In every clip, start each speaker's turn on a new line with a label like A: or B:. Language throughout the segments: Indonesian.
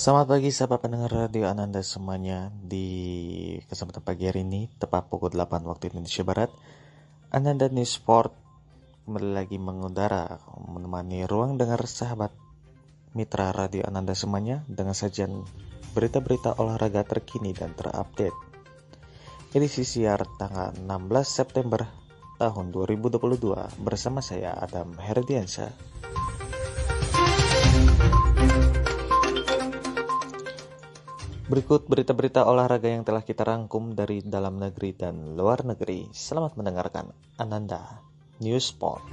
A: Selamat pagi sahabat pendengar radio Ananda semuanya. Di kesempatan pagi hari ini tepat pukul 8 waktu Indonesia Barat, Ananda News Sport kembali lagi mengudara menemani ruang dengar sahabat mitra radio Ananda semuanya dengan sajian berita-berita olahraga terkini dan terupdate. Edisi siar tanggal 16 September tahun 2022 bersama saya Adam Herdiansyah. Berikut berita-berita olahraga yang telah kita rangkum dari dalam negeri dan luar negeri. Selamat mendengarkan Ananda News Sport.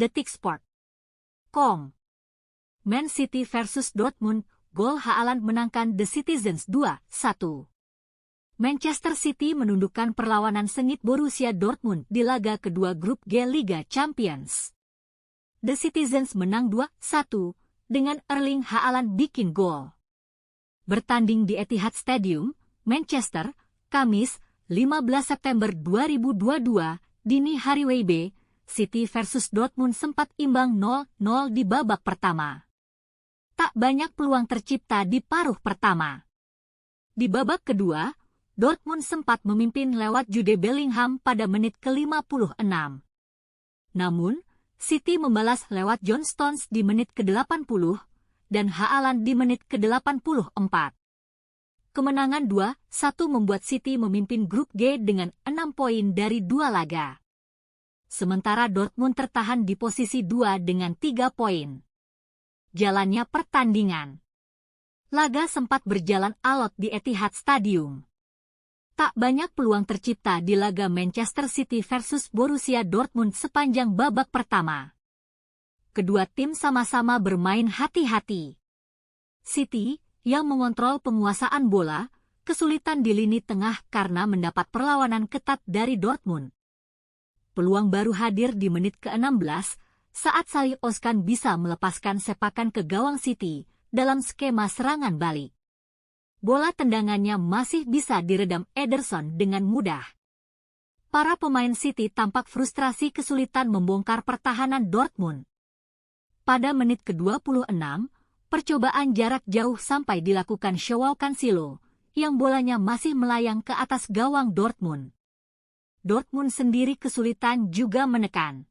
B: Detiksport.com. Man City versus Dortmund, gol Haaland menangkan The Citizens 2-1. Manchester City menundukkan perlawanan sengit Borussia Dortmund di laga kedua grup G Liga Champions. The Citizens menang 2-1 dengan Erling Haaland bikin gol. Bertanding di Etihad Stadium, Manchester, Kamis, 15 September 2022, dini hari WIB, City versus Dortmund sempat imbang 0-0 di babak pertama. Tak banyak peluang tercipta di paruh pertama. Di babak kedua, Dortmund sempat memimpin lewat Jude Bellingham pada menit ke-56. Namun, City membalas lewat John Stones di menit ke-80 dan Haaland di menit ke-84. Kemenangan 2-1 membuat City memimpin grup G dengan 6 poin dari 2 laga. Sementara Dortmund tertahan di posisi 2 dengan 3 poin. Jalannya pertandingan. Laga sempat berjalan alot di Etihad Stadium. Tak banyak peluang tercipta di laga Manchester City versus Borussia Dortmund sepanjang babak pertama. Kedua tim sama-sama bermain hati-hati. City, yang mengontrol penguasaan bola, kesulitan di lini tengah karena mendapat perlawanan ketat dari Dortmund. Peluang baru hadir di menit ke-16 saat Salih Ozkan bisa melepaskan sepakan ke gawang City dalam skema serangan balik. Bola tendangannya masih bisa diredam Ederson dengan mudah. Para pemain City tampak frustrasi kesulitan membongkar pertahanan Dortmund. Pada menit ke-26, percobaan jarak jauh sampai dilakukan Joao Cancelo, yang bolanya masih melayang ke atas gawang Dortmund. Dortmund sendiri kesulitan juga menekan.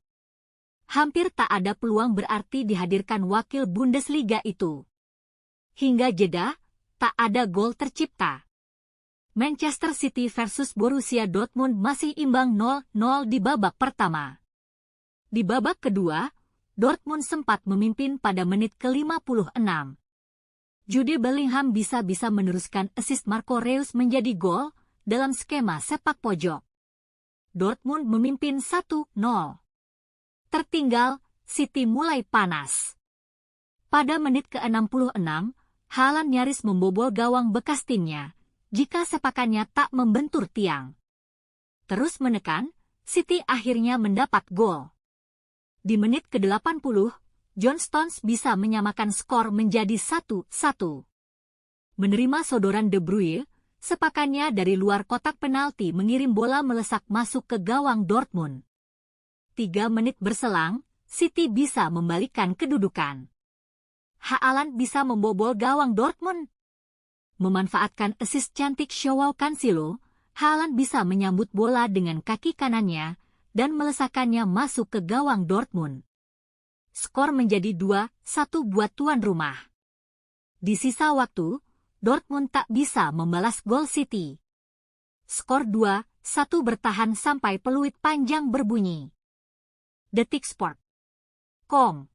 B: Hampir tak ada peluang berarti dihadirkan wakil Bundesliga itu. Hingga jeda, tak ada gol tercipta. Manchester City versus Borussia Dortmund masih imbang 0-0 di babak pertama. Di babak kedua, Dortmund sempat memimpin pada menit ke-56. Jude Bellingham bisa-bisa meneruskan assist Marco Reus menjadi gol dalam skema sepak pojok. Dortmund memimpin 1-0. Tertinggal, City mulai panas. Pada menit ke-66, Haaland nyaris membobol gawang bekas timnya, jika sepakannya tak membentur tiang. Terus menekan, City akhirnya mendapat gol. Di menit ke-80, John Stones bisa menyamakan skor menjadi 1-1. Menerima sodoran De Bruyne, sepakannya dari luar kotak penalti mengirim bola melesak masuk ke gawang Dortmund. 3 menit berselang, City bisa membalikkan kedudukan. Haaland bisa membobol gawang Dortmund. Memanfaatkan assist cantik Joao Cancelo, Haaland bisa menyambut bola dengan kaki kanannya dan melesakkannya masuk ke gawang Dortmund. Skor menjadi 2-1 buat tuan rumah. Di sisa waktu, Dortmund tak bisa membalas gol City. Skor 2-1 bertahan sampai peluit panjang berbunyi. Detiksport.com.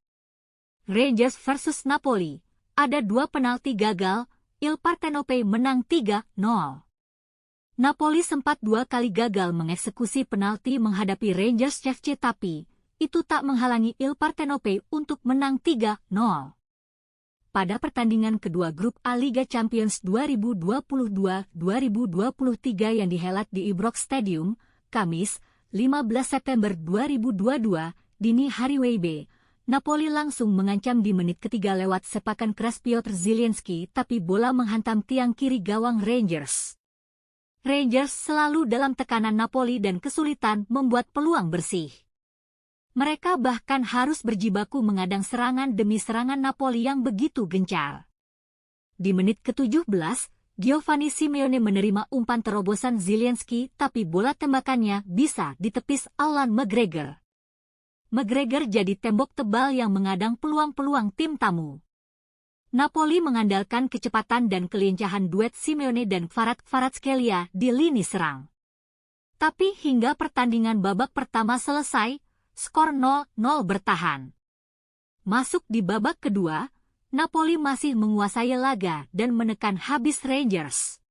B: Rangers versus Napoli. Ada 2 penalti gagal, Il Partenope menang 3-0. Napoli sempat 2 kali gagal mengeksekusi penalti menghadapi Rangers FC tapi itu tak menghalangi Il Partenope untuk menang 3-0. Pada pertandingan kedua grup A Liga Champions 2022-2023 yang dihelat di Ibrox Stadium, Kamis, 15 September 2022, dini hari WIB, Napoli langsung mengancam di menit ketiga lewat sepakan keras Piotr Zielinski tapi bola menghantam tiang kiri gawang Rangers. Rangers selalu dalam tekanan Napoli dan kesulitan membuat peluang bersih. Mereka bahkan harus berjibaku mengadang serangan demi serangan Napoli yang begitu gencar. Di menit ke-17, Giovanni Simeone menerima umpan terobosan Zielinski tapi bola tembakannya bisa ditepis Allan McGregor. McGregor jadi tembok tebal yang mengadang peluang-peluang tim tamu. Napoli mengandalkan kecepatan dan kelincahan duet Simeone dan Kvaratskhelia di lini serang. Tapi hingga pertandingan babak pertama selesai, skor 0-0 bertahan. Masuk di babak kedua, Napoli masih menguasai laga dan menekan habis Rangers.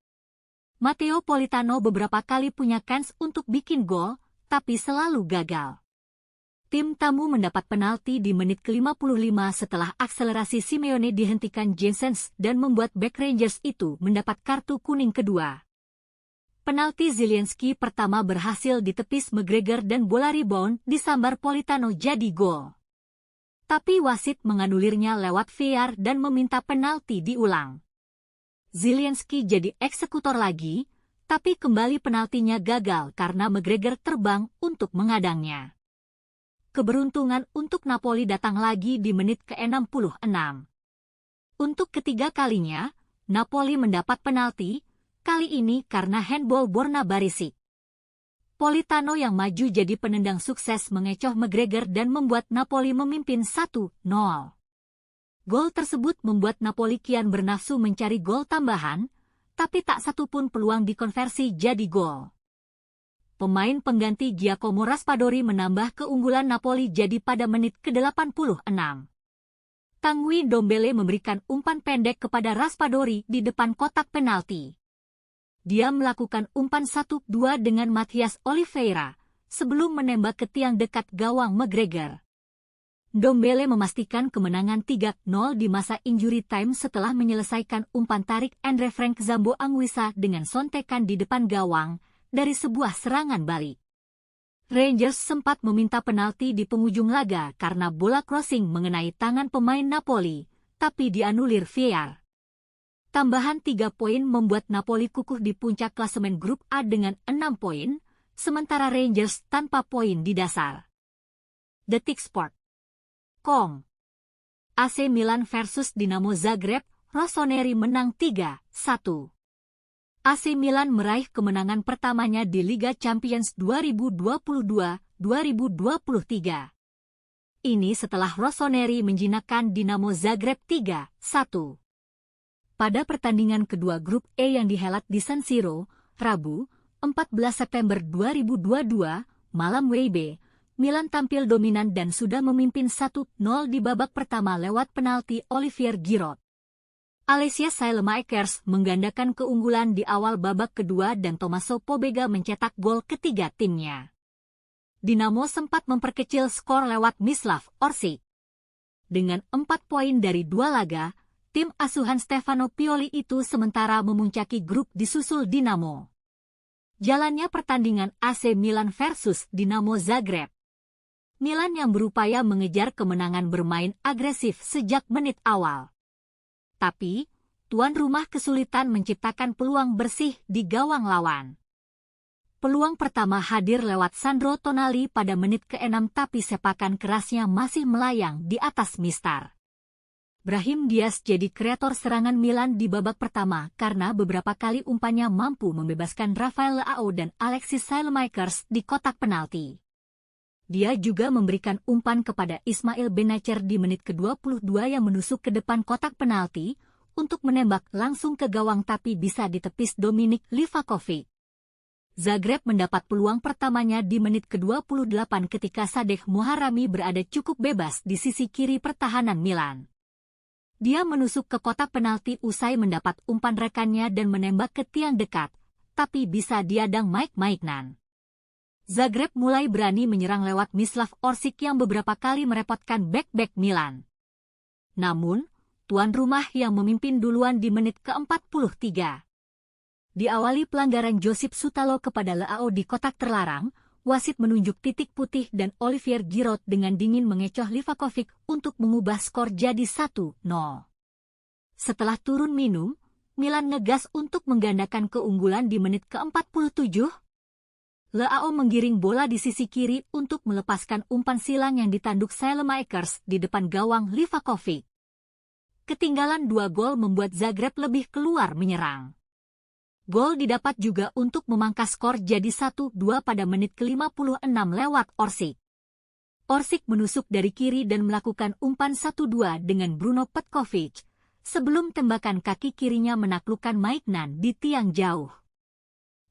B: Matteo Politano beberapa kali punya kans untuk bikin gol, tapi selalu gagal. Tim tamu mendapat penalti di menit ke-55 setelah akselerasi Simeone dihentikan Janssens dan membuat bek Rangers itu mendapat kartu kuning kedua. Penalti Zielinski pertama berhasil ditepis McGregor dan bola rebound disambar Politano jadi gol. Tapi wasit menganulirnya lewat VAR dan meminta penalti diulang. Zielinski jadi eksekutor lagi, tapi kembali penaltinya gagal karena McGregor terbang untuk mengadangnya. Keberuntungan untuk Napoli datang lagi di menit ke-66. Untuk ketiga kalinya, Napoli mendapat penalti, kali ini karena handball Borna Barisic. Politano yang maju jadi penendang sukses mengecoh McGregor dan membuat Napoli memimpin 1-0. Gol tersebut membuat Napoli kian bernafsu mencari gol tambahan, tapi tak satu pun peluang dikonversi jadi gol. Pemain pengganti Giacomo Raspadori menambah keunggulan Napoli jadi pada menit ke-86. Tanguy Ndombele memberikan umpan pendek kepada Raspadori di depan kotak penalti. Dia melakukan umpan 1-2 dengan Matthias Oliveira, sebelum menembak ke tiang dekat gawang McGregor. Ndombele memastikan kemenangan 3-0 di masa injury time setelah menyelesaikan umpan tarik Andre Frank Zambo Anguissa dengan sontekan di depan gawang dari sebuah serangan balik. Rangers sempat meminta penalti di penghujung laga karena bola crossing mengenai tangan pemain Napoli, tapi dianulir VAR. Tambahan 3 poin membuat Napoli kukuh di puncak klasemen grup A dengan 6 poin, sementara Rangers tanpa poin di dasar. Detiksport.com. AC Milan versus Dinamo Zagreb, Rossoneri menang 3-1. AC Milan meraih kemenangan pertamanya di Liga Champions 2022-2023. Ini setelah Rossoneri menjinakkan Dinamo Zagreb 3-1. Pada pertandingan kedua grup E yang dihelat di San Siro, Rabu, 14 September 2022, malam WIB, Milan tampil dominan dan sudah memimpin 1-0 di babak pertama lewat penalti Olivier Giroud. Alessia Saelemaekers menggandakan keunggulan di awal babak kedua dan Tommaso Pobega mencetak gol ketiga timnya. Dinamo sempat memperkecil skor lewat Mislav Orsic. Dengan 4 poin dari 2 laga, tim asuhan Stefano Pioli itu sementara memuncaki grup disusul Dinamo. Jalannya pertandingan AC Milan versus Dinamo Zagreb. Milan yang berupaya mengejar kemenangan bermain agresif sejak menit awal. Tapi, tuan rumah kesulitan menciptakan peluang bersih di gawang lawan. Peluang pertama hadir lewat Sandro Tonali pada menit ke-6 tapi sepakan kerasnya masih melayang di atas mistar. Brahim Diaz jadi kreator serangan Milan di babak pertama karena beberapa kali umpannya mampu membebaskan Rafael Leao dan Alexis Saelemaekers di kotak penalti. Dia juga memberikan umpan kepada Ismail Benacer di menit ke-22 yang menusuk ke depan kotak penalti, untuk menembak langsung ke gawang tapi bisa ditepis Dominik Livakovic. Zagreb mendapat peluang pertamanya di menit ke-28 ketika Sadek Moharami berada cukup bebas di sisi kiri pertahanan Milan. Dia menusuk ke kotak penalti usai mendapat umpan rekannya dan menembak ke tiang dekat, tapi bisa diadang Mike Maignan. Zagreb mulai berani menyerang lewat Mislav Orsic yang beberapa kali merepotkan bek-bek Milan. Namun, tuan rumah yang memimpin duluan di menit ke-43. Diawali pelanggaran Josip Sutalo kepada Leao di kotak terlarang, wasit menunjuk titik putih dan Olivier Giroud dengan dingin mengecoh Livakovic untuk mengubah skor jadi 1-0. Setelah turun minum, Milan ngegas untuk menggandakan keunggulan di menit ke-47. Leao menggiring bola di sisi kiri untuk melepaskan umpan silang yang ditanduk Saelemaekers di depan gawang Livakovic. Ketinggalan 2 gol membuat Zagreb lebih keluar menyerang. Gol didapat juga untuk memangkas skor jadi 1-2 pada menit ke-56 lewat Orsic. Orsic menusuk dari kiri dan melakukan umpan 1-2 dengan Bruno Petkovic, sebelum tembakan kaki kirinya menaklukkan Maignan di tiang jauh.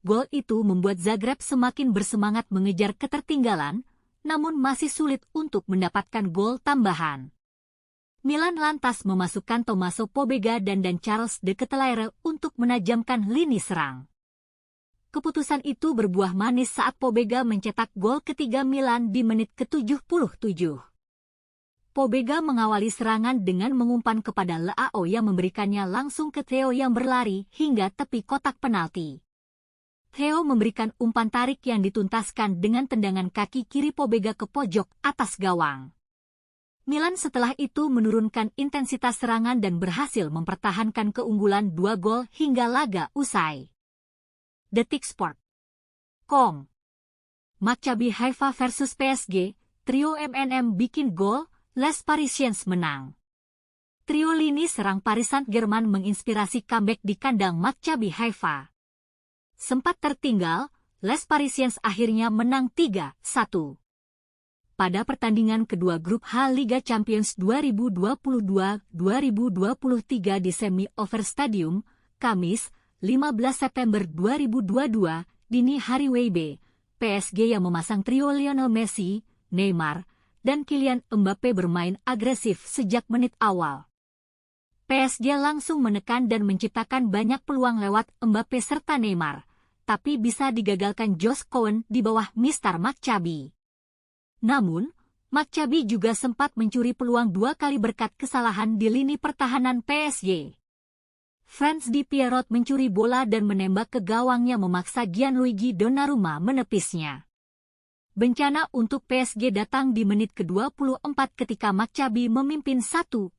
B: Gol itu membuat Zagreb semakin bersemangat mengejar ketertinggalan, namun masih sulit untuk mendapatkan gol tambahan. Milan lantas memasukkan Tommaso Pobega dan Charles de Ketelaere untuk menajamkan lini serang. Keputusan itu berbuah manis saat Pobega mencetak gol ketiga Milan di menit ke-77. Pobega mengawali serangan dengan mengumpan kepada Leao yang memberikannya langsung ke Theo yang berlari hingga tepi kotak penalti. Theo memberikan umpan tarik yang dituntaskan dengan tendangan kaki kiri Pobega ke pojok atas gawang. Milan setelah itu menurunkan intensitas serangan dan berhasil mempertahankan keunggulan 2 gol hingga laga usai. Detiksport.com. Maccabi Haifa versus PSG, trio MNM bikin gol, Les Parisiens menang. Trio lini serang Paris Saint-Germain menginspirasi comeback di kandang Maccabi Haifa. Sempat tertinggal, Les Parisiens akhirnya menang 3-1. Pada pertandingan kedua grup H Liga Champions 2022-2023 di Semi-Over Stadium, Kamis, 15 September 2022, dini hari WIB, PSG yang memasang trio Lionel Messi, Neymar, dan Kylian Mbappe bermain agresif sejak menit awal. PSG langsung menekan dan menciptakan banyak peluang lewat Mbappe serta Neymar, tapi bisa digagalkan Josh Cohen di bawah Mister Maccabi. Namun, Maccabi juga sempat mencuri peluang 2 kali berkat kesalahan di lini pertahanan PSG. Franz Di Pierrot mencuri bola dan menembak ke gawangnya memaksa Gianluigi Donnarumma menepisnya. Bencana untuk PSG datang di menit ke-24 ketika Maccabi memimpin 1-0.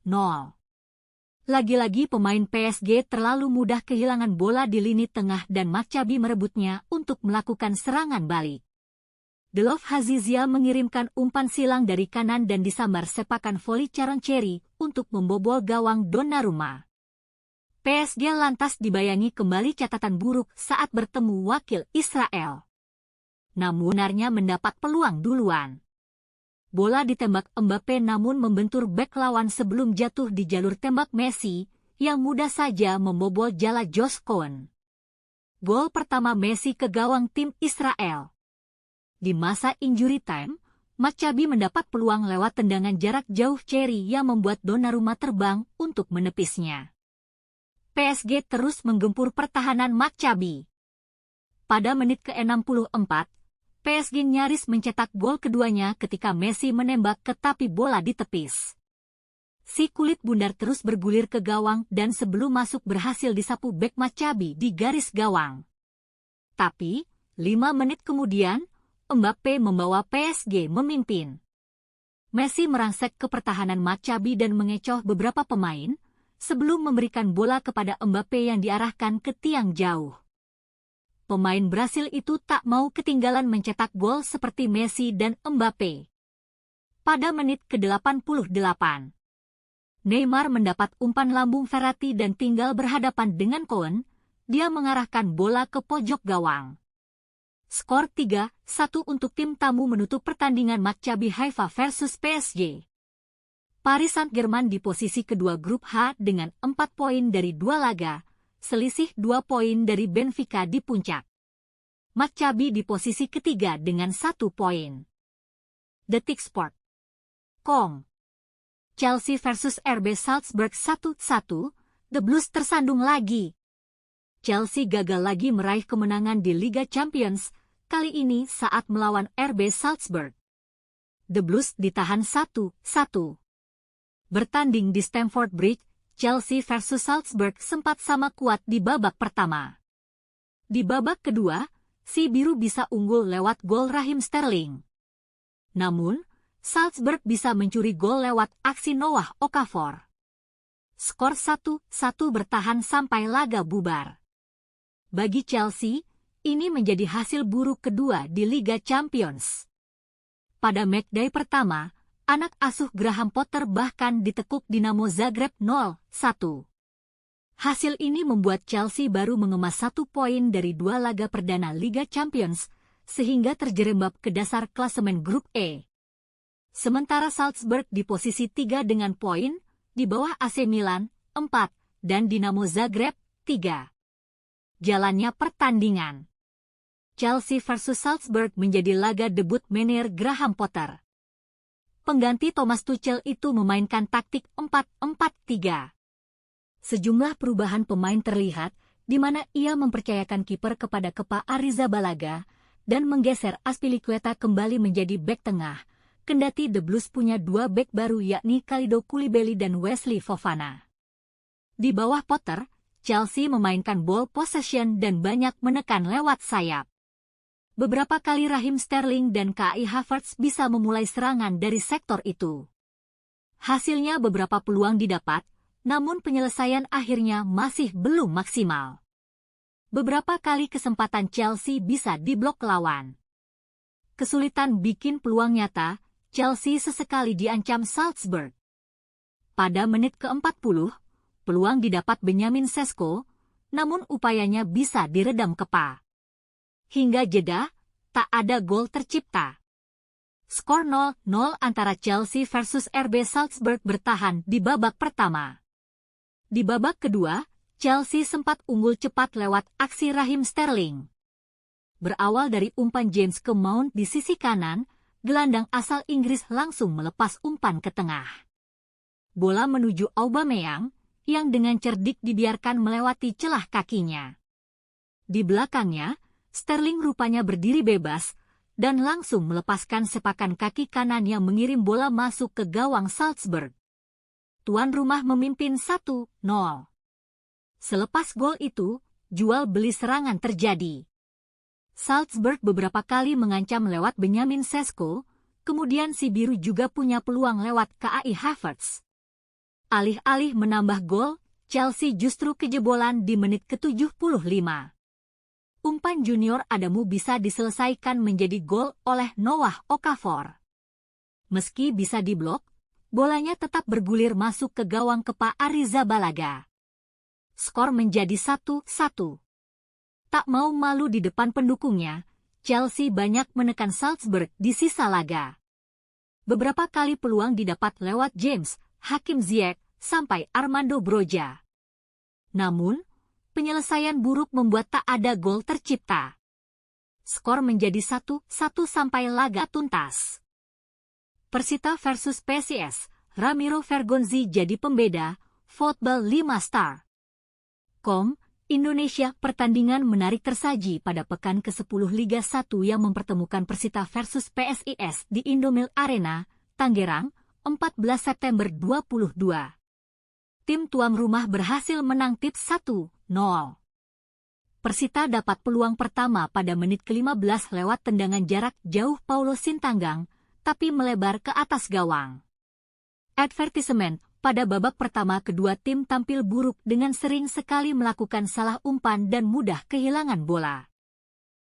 B: Lagi-lagi pemain PSG terlalu mudah kehilangan bola di lini tengah dan Maccabi merebutnya untuk melakukan serangan balik. Delov Hazizia mengirimkan umpan silang dari kanan dan disambar sepakan voli Charoncheri untuk membobol gawang Donnarumma. PSG lantas dibayangi kembali catatan buruk saat bertemu wakil Israel. Namun benarnya mendapat peluang duluan. Bola ditembak Mbappe namun membentur bek lawan sebelum jatuh di jalur tembak Messi, yang mudah saja membobol jala Josh Cohen. Gol pertama Messi ke gawang tim Israel. Di masa injury time, Maccabi mendapat peluang lewat tendangan jarak jauh Cherry yang membuat Donnarumma terbang untuk menepisnya. PSG terus menggempur pertahanan Maccabi. Pada menit ke-64, PSG nyaris mencetak gol keduanya ketika Messi menembak ke tapi bola ditepis. Si kulit bundar terus bergulir ke gawang dan sebelum masuk berhasil disapu bek Maccabi di garis gawang. Tapi, 5 menit kemudian, Mbappe membawa PSG memimpin. Messi merangsek ke pertahanan Maccabi dan mengecoh beberapa pemain, sebelum memberikan bola kepada Mbappe yang diarahkan ke tiang jauh. Pemain Brasil itu tak mau ketinggalan mencetak gol seperti Messi dan Mbappe. Pada menit ke-88, Neymar mendapat umpan lambung Verratti dan tinggal berhadapan dengan Cohen, dia mengarahkan bola ke pojok gawang. Skor 3-1 untuk tim tamu menutup pertandingan Maccabi Haifa versus PSG. Paris Saint-Germain di posisi kedua grup H dengan 4 poin dari 2 laga, selisih 2 poin dari Benfica di puncak. Maccabi di posisi ketiga dengan 1 poin. Detik Sport.com. Chelsea versus RB Salzburg 1-1, The Blues tersandung lagi. Chelsea gagal lagi meraih kemenangan di Liga Champions, kali ini saat melawan RB Salzburg. The Blues ditahan 1-1. Bertanding di Stamford Bridge, Chelsea versus Salzburg sempat sama kuat di babak pertama. Di babak kedua, si biru bisa unggul lewat gol Raheem Sterling. Namun, Salzburg bisa mencuri gol lewat aksi Noah Okafor. Skor 1-1 bertahan sampai laga bubar. Bagi Chelsea, ini menjadi hasil buruk kedua di Liga Champions. Pada matchday pertama, anak asuh Graham Potter bahkan ditekuk Dinamo Zagreb 0-1. Hasil ini membuat Chelsea baru mengemas 1 poin dari 2 laga perdana Liga Champions, sehingga terjerembab ke dasar klasemen grup E. Sementara Salzburg di posisi 3 dengan poin, di bawah AC Milan, 4, dan Dinamo Zagreb, 3. Jalannya pertandingan. Chelsea versus Salzburg menjadi laga debut manajer Graham Potter. Pengganti Thomas Tuchel itu memainkan taktik 4-4-3. Sejumlah perubahan pemain terlihat, di mana ia mempercayakan kiper kepada Kepa Arrizabalaga dan menggeser Azpilicueta kembali menjadi bek tengah, kendati The Blues punya 2 bek baru yakni Kalidou Koulibaly dan Wesley Fofana. Di bawah Potter, Chelsea memainkan ball possession dan banyak menekan lewat sayap. Beberapa kali Raheem Sterling dan Kai Havertz bisa memulai serangan dari sektor itu. Hasilnya beberapa peluang didapat, namun penyelesaian akhirnya masih belum maksimal. Beberapa kali kesempatan Chelsea bisa diblok lawan. Kesulitan bikin peluang nyata, Chelsea sesekali diancam Salzburg. Pada menit ke-40, peluang didapat Benjamin Sesko, namun upayanya bisa diredam Kepa. Hingga jeda, tak ada gol tercipta. Skor 0-0 antara Chelsea versus RB Salzburg bertahan di babak pertama. Di babak kedua, Chelsea sempat unggul cepat lewat aksi Raheem Sterling. Berawal dari umpan James ke Mount di sisi kanan, gelandang asal Inggris langsung melepas umpan ke tengah. Bola menuju Aubameyang, yang dengan cerdik dibiarkan melewati celah kakinya. Di belakangnya, Sterling rupanya berdiri bebas, dan langsung melepaskan sepakan kaki kanan yang mengirim bola masuk ke gawang Salzburg. Tuan rumah memimpin 1-0. Selepas gol itu, jual beli serangan terjadi. Salzburg beberapa kali mengancam lewat Benjamin Sesko, kemudian si biru juga punya peluang lewat Kai Havertz. Alih-alih menambah gol, Chelsea justru kejebolan di menit ke-75. Umpan Junior Adamu bisa diselesaikan menjadi gol oleh Noah Okafor. Meski bisa diblok, bolanya tetap bergulir masuk ke gawang Kepa Arrizabalaga. Skor menjadi 1-1. Tak mau malu di depan pendukungnya, Chelsea banyak menekan Salzburg di sisa laga. Beberapa kali peluang didapat lewat James, Hakim Ziyech, sampai Armando Broja. Namun, penyelesaian buruk membuat tak ada gol tercipta. Skor menjadi 1-1 sampai laga tuntas. Persita versus PSIS, Ramiro Vergonzi jadi pembeda, Football 5 Star. Indonesia, pertandingan menarik tersaji pada pekan ke-10 Liga 1 yang mempertemukan Persita versus PSIS di Indomil Arena, Tangerang, 14 September 2022. Tim tuan rumah berhasil menang tips 1-0. Persita dapat peluang pertama pada menit ke-15 lewat tendangan jarak jauh Paulo Sintanggang, tapi melebar ke atas gawang. Advertisement, pada babak pertama kedua tim tampil buruk dengan sering sekali melakukan salah umpan dan mudah kehilangan bola.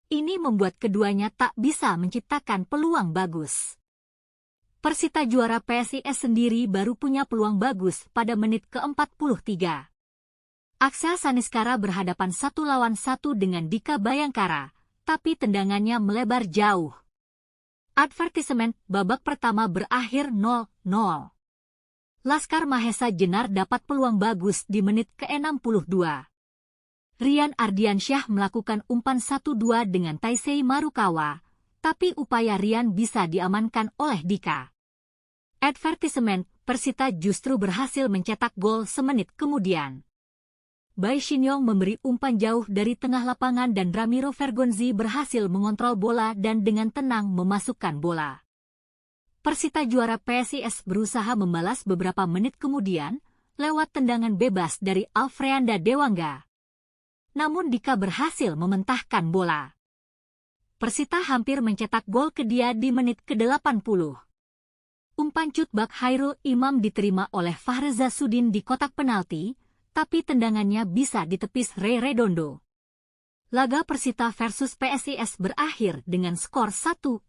B: Ini membuat keduanya tak bisa menciptakan peluang bagus. Persita juara PSIS sendiri baru punya peluang bagus pada menit ke-43. Aksa Saniskara berhadapan 1-1 dengan Dika Bayangkara, tapi tendangannya melebar jauh. Advertisement, babak pertama berakhir 0-0. Laskar Mahesa Jenar dapat peluang bagus di menit ke-62. Rian Ardiansyah melakukan umpan 1-2 dengan Taisei Marukawa, tapi upaya Rian bisa diamankan oleh Dika. Advertisement, Persita justru berhasil mencetak gol semenit kemudian. Bai Shinyong memberi umpan jauh dari tengah lapangan dan Ramiro Vergonzi berhasil mengontrol bola dan dengan tenang memasukkan bola. Persita juara PSIS berusaha membalas beberapa menit kemudian lewat tendangan bebas dari Alfreanda Dewangga. Namun Dika berhasil mementahkan bola. Persita hampir mencetak gol kedua di menit ke-80. Umpan cutback Hairul Imam diterima oleh Fahreza Sudin di kotak penalti, tapi tendangannya bisa ditepis Ray Redondo. Laga Persita versus PSIS berakhir dengan skor 1-0.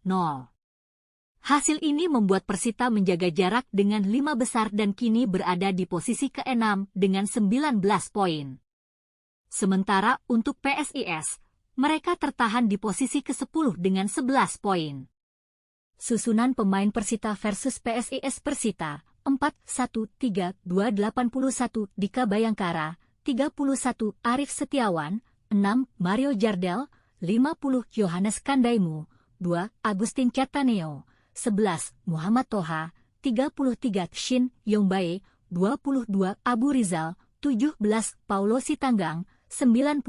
B: Hasil ini membuat Persita menjaga jarak dengan 5 besar dan kini berada di posisi ke-6 dengan 19 poin. Sementara untuk PSIS, mereka tertahan di posisi ke-10 dengan 11 poin. Susunan pemain Persita versus PSIS: Persita 4-1-3-2-81 Dika Bayangkara, 31 Arif Setiawan, 6 Mario Jardel, 50 Yohanes Kandaimu, 2 Agustin Cataneo, 11 Muhammad Toha, 33 Shin Yongbae, 22 Abu Rizal, 17 Paulo Sitanggang, 90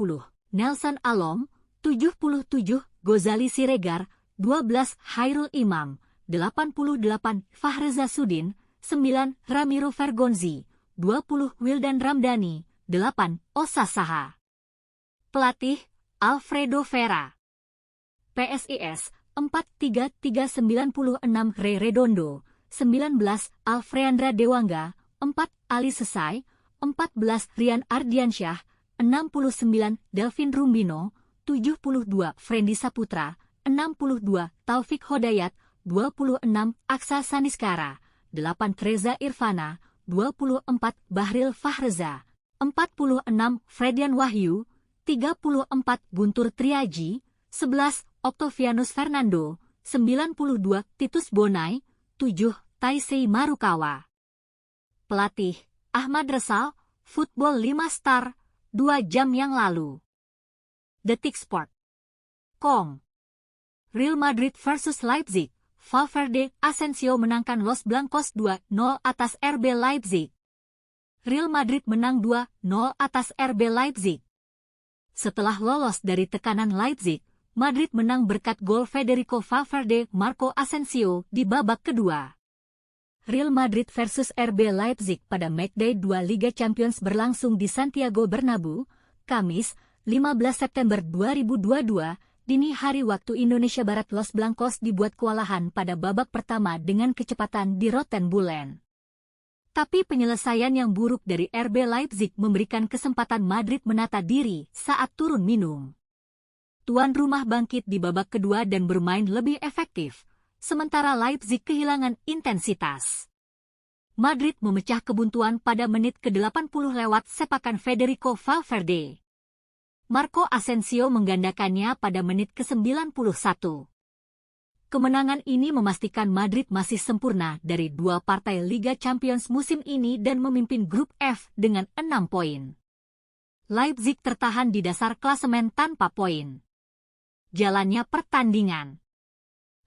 B: Nelson Alom, 77 Gozali Siregar, 12 Hairul Imam, 88 Fahreza Sudin, 9 Ramiro Vergonzi, 20 Wildan Ramdhani, 8 Osa Saha. Pelatih Alfredo Vera. PSIS 4-3-3-96 Ray Redondo, 19 Alfreandra Dewangga, 4 Ali Sesai, 14 Rian Ardiansyah, 69 Delvin Rumbino, 72 Frendi Saputra, 62 Taufik Hodayat, 26 Aksa Saniskara, 8 Reza Irfana, 24 Bahril Fahreza, 46 Fredian Wahyu, 34 Guntur Triaji, 11 Octavianus Fernando, 92 Titus Bonai, 7 Taisei Marukawa. Pelatih Ahmad Resal, Football 5 Star, 2 jam yang lalu. Detik Sport.com. Real Madrid versus Leipzig, Valverde Asensio menangkan Los Blancos 2-0 atas RB Leipzig. Real Madrid menang 2-0 atas RB Leipzig. Setelah lolos dari tekanan Leipzig, Madrid menang berkat gol Federico Valverde Marco Asensio di babak kedua. Real Madrid versus RB Leipzig pada Matchday 2 Liga Champions berlangsung di Santiago Bernabeu, Kamis, 15 September 2022, dini hari waktu Indonesia Barat. Los Blancos dibuat kewalahan pada babak pertama dengan kecepatan di Rotenbulen. Tapi penyelesaian yang buruk dari RB Leipzig memberikan kesempatan Madrid menata diri saat turun minum. Tuan rumah bangkit di babak kedua dan bermain lebih efektif, sementara Leipzig kehilangan intensitas. Madrid memecah kebuntuan pada menit ke-80 lewat sepakan Federico Valverde. Marco Asensio menggandakannya pada menit ke-91. Kemenangan ini memastikan Madrid masih sempurna dari 2 partai Liga Champions musim ini dan memimpin grup F dengan 6 poin. Leipzig tertahan di dasar klasemen tanpa poin. Jalannya pertandingan.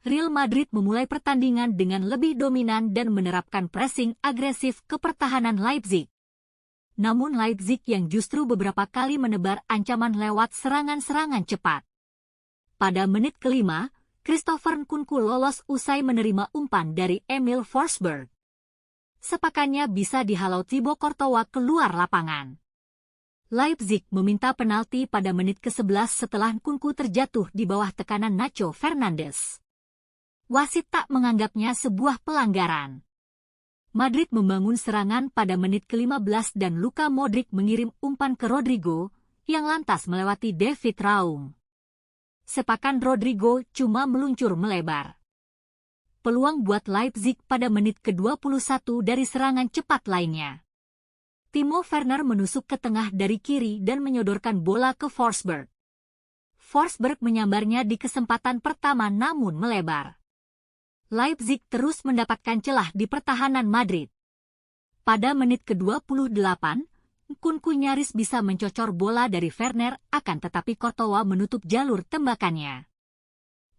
B: Real Madrid memulai pertandingan dengan lebih dominan dan menerapkan pressing agresif ke pertahanan Leipzig. Namun Leipzig yang justru beberapa kali menebar ancaman lewat serangan-serangan cepat. Pada menit ke-5, Christopher Nkunku lolos usai menerima umpan dari Emil Forsberg. Sepakannya bisa dihalau Thibaut Courtois keluar lapangan. Leipzig meminta penalti pada menit ke-11 setelah Nkunku terjatuh di bawah tekanan Nacho Fernandes. Wasit tak menganggapnya sebuah pelanggaran. Madrid membangun serangan pada menit ke-15 dan Luka Modric mengirim umpan ke Rodrigo, yang lantas melewati David Raum. Sepakan Rodrigo cuma meluncur melebar. Peluang buat Leipzig pada menit ke-21 dari serangan cepat lainnya. Timo Werner menusuk ke tengah dari kiri dan menyodorkan bola ke Forsberg. Forsberg menyambarnya di kesempatan pertama namun melebar. Leipzig terus mendapatkan celah di pertahanan Madrid. Pada menit ke-28, Nkunku nyaris bisa mencocor bola dari Werner, akan tetapi Courtois menutup jalur tembakannya.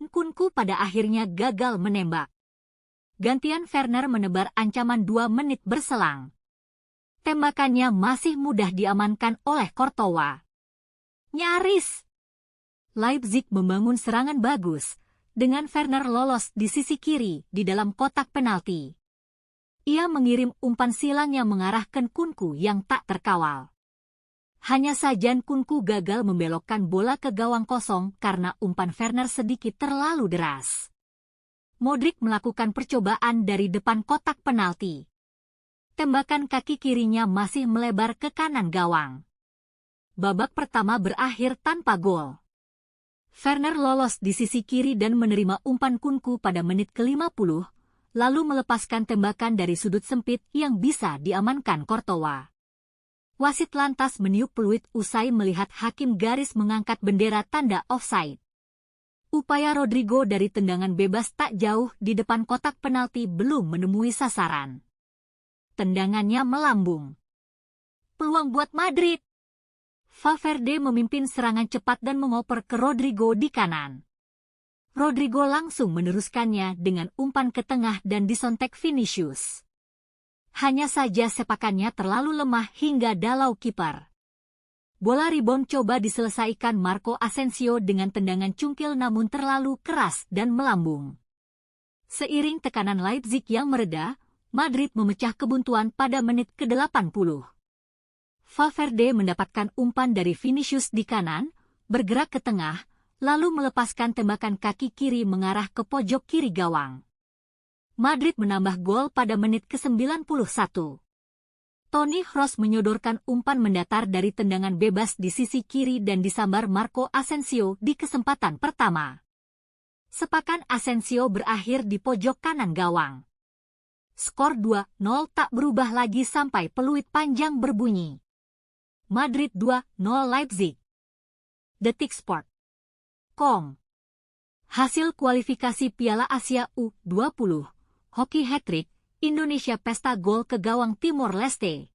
B: Nkunku pada akhirnya gagal menembak. Gantian Werner menebar ancaman 2 menit berselang. Tembakannya masih mudah diamankan oleh Courtois. Nyaris! Leipzig membangun serangan bagus, dengan Werner lolos di sisi kiri di dalam kotak penalti. Ia mengirim umpan silang yang mengarahkan Nkunku yang tak terkawal. Hanya saja Nkunku gagal membelokkan bola ke gawang kosong karena umpan Werner sedikit terlalu deras. Modric melakukan percobaan dari depan kotak penalti. Tembakan kaki kirinya masih melebar ke kanan gawang. Babak pertama berakhir tanpa gol. Werner lolos di sisi kiri dan menerima umpan Nkunku pada menit ke-50, lalu melepaskan tembakan dari sudut sempit yang bisa diamankan Courtois. Wasit lantas meniup peluit usai melihat hakim garis mengangkat bendera tanda offside. Upaya Rodrigo dari tendangan bebas tak jauh di depan kotak penalti belum menemui sasaran. Tendangannya melambung. Peluang buat Madrid. Valverde memimpin serangan cepat dan mengoper ke Rodrigo di kanan. Rodrigo langsung meneruskannya dengan umpan ke tengah dan disontek Vinicius. Hanya saja sepakannya terlalu lemah hingga dalau kiper. Bola rebound coba diselesaikan Marco Asensio dengan tendangan cungkil namun terlalu keras dan melambung. Seiring tekanan Leipzig yang mereda, Madrid memecah kebuntuan pada menit ke-80. Valverde mendapatkan umpan dari Vinicius di kanan, bergerak ke tengah, lalu melepaskan tembakan kaki kiri mengarah ke pojok kiri gawang. Madrid menambah gol pada menit ke-91. Toni Kroos menyodorkan umpan mendatar dari tendangan bebas di sisi kiri dan disambar Marco Asensio di kesempatan pertama. Sepakan Asensio berakhir di pojok kanan gawang. Skor 2-0 tak berubah lagi sampai peluit panjang berbunyi. Madrid 2-0 Leipzig. Detik Sport.com. Hasil kualifikasi Piala Asia U20, hoki hat-trick, Indonesia pesta gol ke gawang Timor Leste.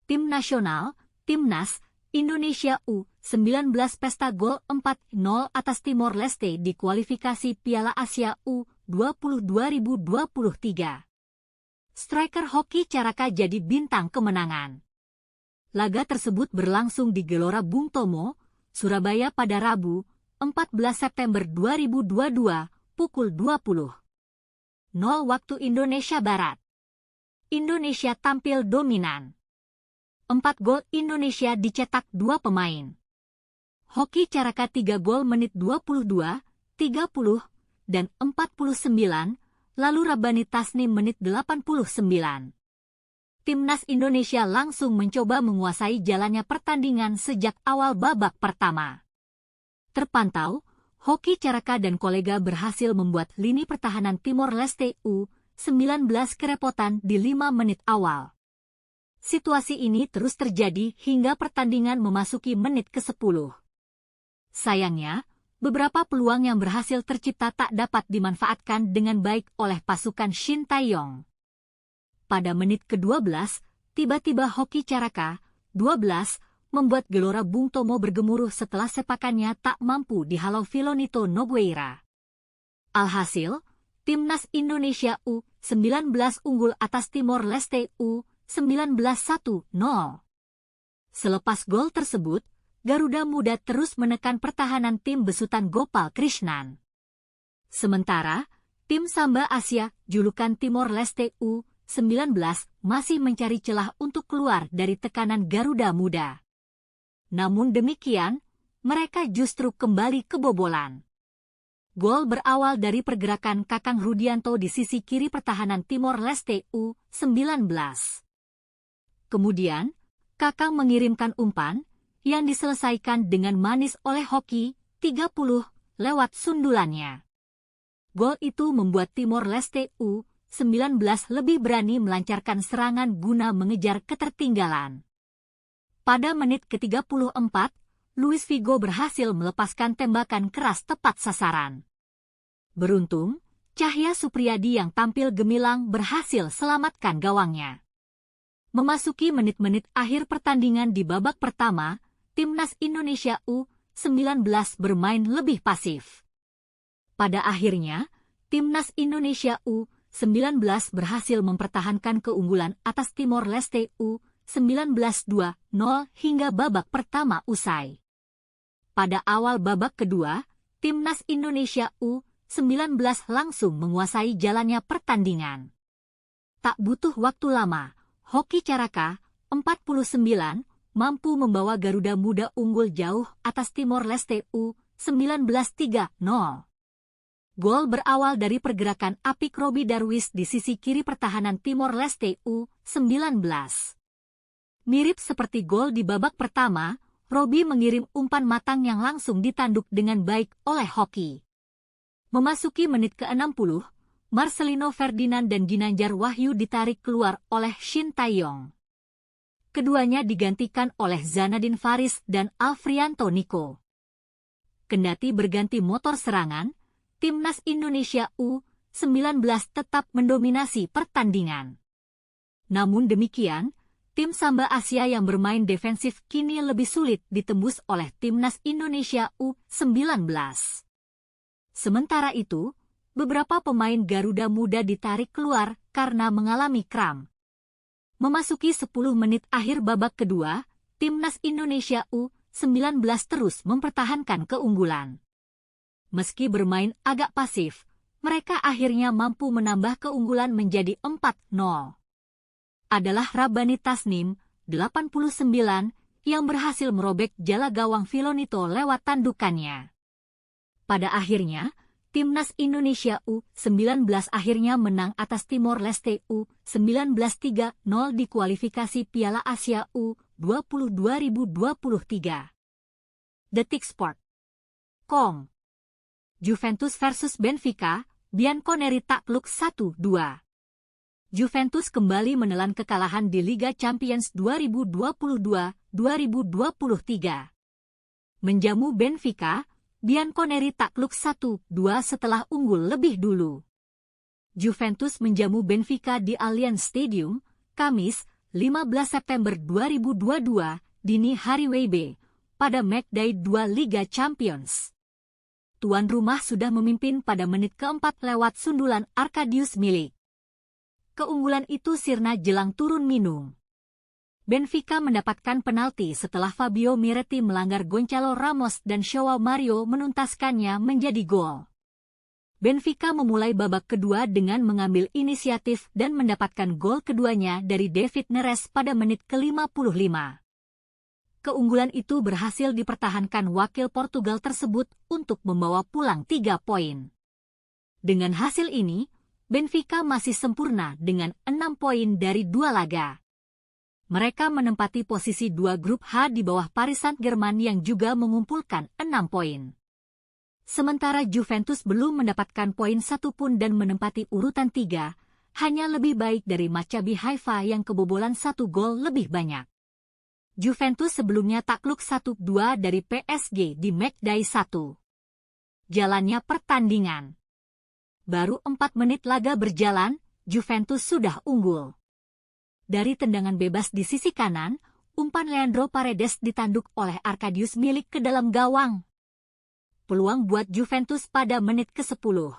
B: Tim nasional, Timnas, Indonesia U19 pesta gol 4-0 atas Timor Leste di kualifikasi Piala Asia U20 2023. Striker hoki Caraka jadi bintang kemenangan. Laga tersebut berlangsung di Gelora Bung Tomo, Surabaya pada Rabu, 14 September 2022, pukul 20.00 waktu Indonesia Barat. Indonesia tampil dominan. 4 gol Indonesia dicetak 2 pemain. Hoki Caraka 3 gol menit 22, 30, dan 49, lalu Rabbani Tasnim menit 89. Timnas Indonesia langsung mencoba menguasai jalannya pertandingan sejak awal babak pertama. Terpantau, hoki Caraka dan kolega berhasil membuat lini pertahanan Timor Leste U19 kerepotan di 5 menit awal. Situasi ini terus terjadi hingga pertandingan memasuki menit ke-10. Sayangnya, beberapa peluang yang berhasil tercipta tak dapat dimanfaatkan dengan baik oleh pasukan Shin Tae-yong. Pada menit ke-12, tiba-tiba hoki Caraka, 12, membuat Gelora Bung Tomo bergemuruh setelah sepakannya tak mampu dihalau Filonito Nogueira. Alhasil, Timnas Indonesia U19 unggul atas Timor Leste U19 1-0. Selepas gol tersebut, Garuda Muda terus menekan pertahanan tim besutan Gopal Krishnan. Sementara, tim Samba Asia, julukan Timor Leste U19, masih mencari celah untuk keluar dari tekanan Garuda Muda. Namun demikian, mereka justru kembali kebobolan. Gol berawal dari pergerakan Kakang Rudianto di sisi kiri pertahanan Timor Leste U19. Kemudian, Kakang mengirimkan umpan, yang diselesaikan dengan manis oleh hoki 30 lewat sundulannya. Gol itu membuat Timor Leste U19 lebih berani melancarkan serangan guna mengejar ketertinggalan. Pada menit ke-34, Luis Figo berhasil melepaskan tembakan keras tepat sasaran. Beruntung, Cahya Supriyadi yang tampil gemilang berhasil selamatkan gawangnya. Memasuki menit-menit akhir pertandingan di babak pertama, Timnas Indonesia U19 bermain lebih pasif. Pada akhirnya, Timnas Indonesia U19 berhasil mempertahankan keunggulan atas Timor Leste U19 2-0 hingga babak pertama usai. Pada awal babak kedua, Timnas Indonesia U19 langsung menguasai jalannya pertandingan. Tak butuh waktu lama, Hoki Caraka, 49, mampu membawa Garuda Muda unggul jauh atas Timor Leste U19 3-0. Gol berawal dari pergerakan apik Robi Darwis di sisi kiri pertahanan Timor Leste U19. Mirip seperti gol di babak pertama, Robi mengirim umpan matang yang langsung ditanduk dengan baik oleh Hoki. Memasuki menit ke-60, Marcelino Ferdinand dan Ginanjar Wahyu ditarik keluar oleh Shin Taeyong. Keduanya digantikan oleh Zanadin Faris dan Alfrianto Niko. Kendati berganti motor serangan, Timnas Indonesia U19 tetap mendominasi pertandingan. Namun demikian, tim Samba Asia yang bermain defensif kini lebih sulit ditembus oleh Timnas Indonesia U19. Sementara itu, beberapa pemain Garuda Muda ditarik keluar karena mengalami kram. Memasuki 10 menit akhir babak kedua, Timnas Indonesia U19 terus mempertahankan keunggulan. Meski bermain agak pasif, mereka akhirnya mampu menambah keunggulan menjadi 4-0. Adalah Rabbani Tasnim, 89, yang berhasil merobek jala gawang Filonito lewat tandukannya. Pada akhirnya, Timnas Indonesia U19 akhirnya menang atas Timor Leste U19 3-0 di kualifikasi Piala Asia U20 2023. Detik Sport.com. Juventus versus Benfica, Bianconeri takluk 1-2. Juventus kembali menelan kekalahan di Liga Champions 2022-2023. Menjamu Benfica, Bianconeri takluk 1-2 setelah unggul lebih dulu. Juventus menjamu Benfica di Allianz Stadium, Kamis, 15 September 2022, dini hari WIB, pada matchday 2 Liga Champions. Tuan rumah sudah memimpin pada menit keempat lewat sundulan Arkadiusz Milik. Keunggulan itu sirna jelang turun minum. Benfica mendapatkan penalti setelah Fabio Miretti melanggar Gonçalo Ramos dan Joao Mario menuntaskannya menjadi gol. Benfica memulai babak kedua dengan mengambil inisiatif dan mendapatkan gol keduanya dari David Neres pada menit ke-55. Keunggulan itu berhasil dipertahankan wakil Portugal tersebut untuk membawa pulang 3 poin. Dengan hasil ini, Benfica masih sempurna dengan 6 poin dari 2 laga. Mereka menempati posisi 2 grup H di bawah Paris Saint-Germain yang juga mengumpulkan 6 poin. Sementara Juventus belum mendapatkan poin satupun dan menempati urutan 3, hanya lebih baik dari Maccabi Haifa yang kebobolan 1 gol lebih banyak. Juventus sebelumnya takluk 1-2 dari PSG di matchday 1. Jalannya pertandingan. Baru 4 menit laga berjalan, Juventus sudah unggul. Dari tendangan bebas di sisi kanan, umpan Leandro Paredes ditanduk oleh Arkadiusz Milik ke dalam gawang. Peluang buat Juventus pada menit ke-10.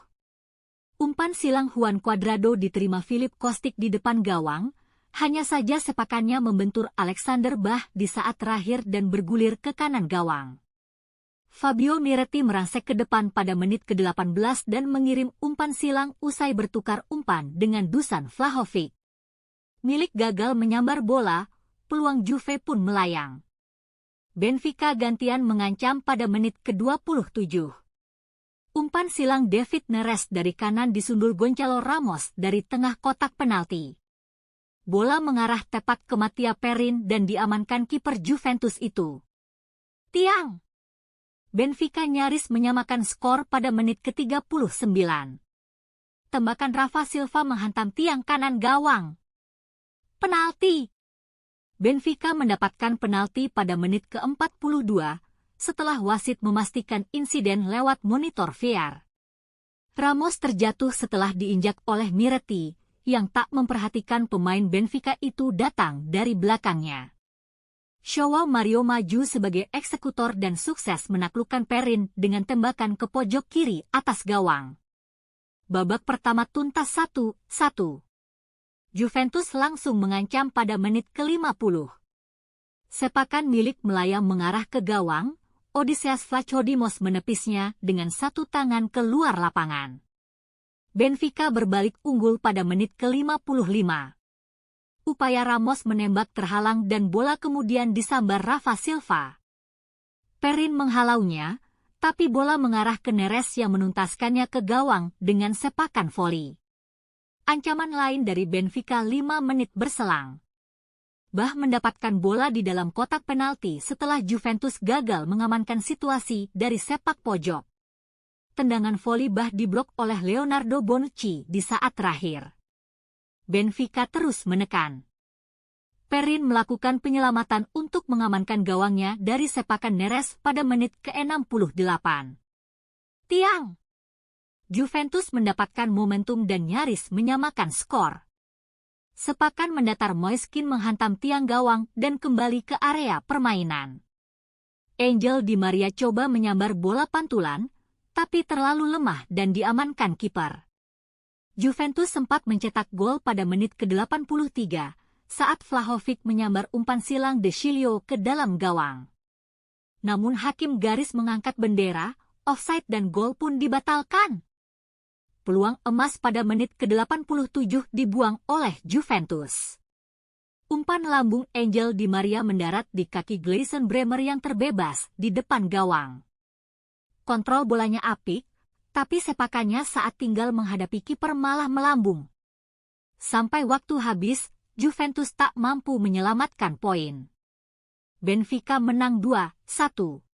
B: Umpan silang Juan Cuadrado diterima Filip Kostic di depan gawang, hanya saja sepakannya membentur Alexander Bah di saat terakhir dan bergulir ke kanan gawang. Fabio Miretti merangsek ke depan pada menit ke-18 dan mengirim umpan silang usai bertukar umpan dengan Dusan Vlahovic. Milik gagal menyambar bola, peluang Juve pun melayang. Benfica gantian mengancam pada menit ke-27. Umpan silang David Neres dari kanan disundul Gonçalo Ramos dari tengah kotak penalti. Bola mengarah tepat ke Mattia Perin dan diamankan kiper Juventus itu. Tiang! Benfica nyaris menyamakan skor pada menit ke-39. Tembakan Rafa Silva menghantam tiang kanan gawang. Penalti! Benfica mendapatkan penalti pada menit ke-42 setelah wasit memastikan insiden lewat monitor VAR. Ramos terjatuh setelah diinjak oleh Miretti yang tak memperhatikan pemain Benfica itu datang dari belakangnya. Joao Mario maju sebagai eksekutor dan sukses menaklukkan Perin dengan tembakan ke pojok kiri atas gawang. Babak pertama tuntas 1-1. Juventus langsung mengancam pada menit ke-50. Sepakan milik melayang mengarah ke gawang, Odysseas Vlachodimos menepisnya dengan satu tangan keluar lapangan. Benfica berbalik unggul pada menit ke-55. Upaya Ramos menembak terhalang dan bola kemudian disambar Rafa Silva. Perin menghalaunya, tapi bola mengarah ke Neres yang menuntaskannya ke gawang dengan sepakan voli. Ancaman lain dari Benfica 5 menit berselang. Bah mendapatkan bola di dalam kotak penalti setelah Juventus gagal mengamankan situasi dari sepak pojok. Tendangan voli Bah diblok oleh Leonardo Bonucci di saat terakhir. Benfica terus menekan. Perin melakukan penyelamatan untuk mengamankan gawangnya dari sepakan Neres pada menit ke-68. Tiang! Juventus mendapatkan momentum dan nyaris menyamakan skor. Sepakan mendatar Moiskin menghantam tiang gawang dan kembali ke area permainan. Angel Di Maria coba menyambar bola pantulan, tapi terlalu lemah dan diamankan kiper. Juventus sempat mencetak gol pada menit ke-83 saat Vlahovic menyambar umpan silang De Sciglio ke dalam gawang. Namun hakim garis mengangkat bendera, offside dan gol pun dibatalkan. Peluang emas pada menit ke-87 dibuang oleh Juventus. Umpan lambung Angel Di Maria mendarat di kaki Gleison Bremer yang terbebas di depan gawang. Kontrol bolanya apik, tapi sepakannya saat tinggal menghadapi kiper malah melambung. Sampai waktu habis, Juventus tak mampu menyelamatkan poin. Benfica menang 2-1.